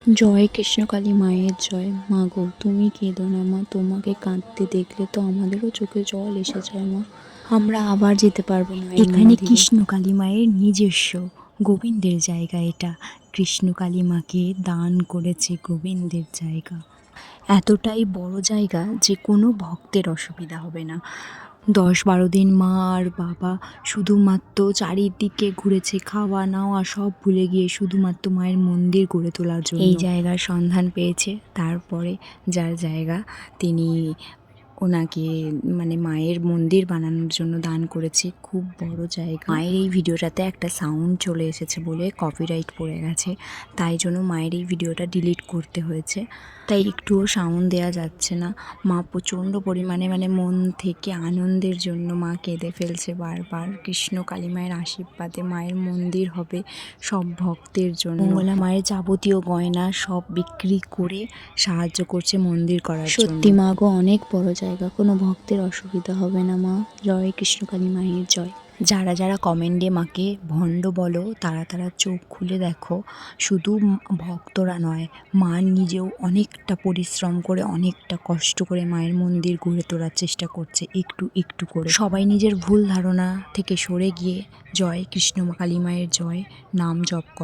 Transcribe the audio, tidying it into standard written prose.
জয় কৃষ্ণকালী মায়ের জয়। মা গো, তুমি কেঁদো না মা, তোমাকে কাঁদতে দেখলে তো আমাদেরও চোখে জল এসে যায় মা। আমরা আবার যেতে পারবো না এখানে কৃষ্ণকালী মায়ের নিজস্ব গোবিন্দের জায়গা। এটা কৃষ্ণকালী মাকে দান করেছে গোবিন্দের জায়গা। এতটাই বড় জায়গা যে কোনো ভক্তের অসুবিধা হবে না। 10-12 দিন মা আর বাবা শুধুমাত্র চারিদিকে ঘুরেছে, খাওয়া নাওয়া সব ভুলে গিয়ে শুধুমাত্র মায়ের মন্দির গড়ে তোলার জন্য এই জায়গার সন্ধান পেয়েছে। তারপরে যার জায়গা তিনি ওনাকে মায়ের মন্দির বানানোর জন্য দান করেছে। খুব বড় জায়গা। মায়ের এই ভিডিওটাতে একটা সাউন্ড চলে এসেছে বলে কপিরাইট পড়ে গেছে, তাই জন্য মায়ের এই ভিডিওটা ডিলিট করতে হয়েছে। তাই একটুও সাউন্ড দেওয়া যাচ্ছে না। মা প্রচণ্ড পরিমাণে মন থেকে আনন্দের জন্য মা কেঁদে ফেলছে বারবার। কৃষ্ণকালী মায়ের আশীর্বাদে মায়ের মন্দির হবে সব ভক্তের জন্য। মঙ্গলা মায়ের যাবতীয় গয়না সব বিক্রি করে সাহায্য করছে মন্দির করার জন্য। সত্যি মা গো, অনেক বড় জায়গা, কোনো ভক্তের অসুবিধা হবে না মা। জয় কৃষ্ণকালী মায়ের জয়। যারা যারা কমেন্টে মাকে ভণ্ড বলো, তারা চোখ খুলে দেখো। শুধু ভক্তরা নয়, মা নিজেও অনেকটা পরিশ্রম করে, অনেকটা কষ্ট করে মায়ের মন্দির গড়ে তোলার চেষ্টা করছে একটু একটু করে। সবাই নিজের ভুল ধারণা থেকে সরে গিয়ে জয় কৃষ্ণকালী মায়ের জয় নাম জপ কর।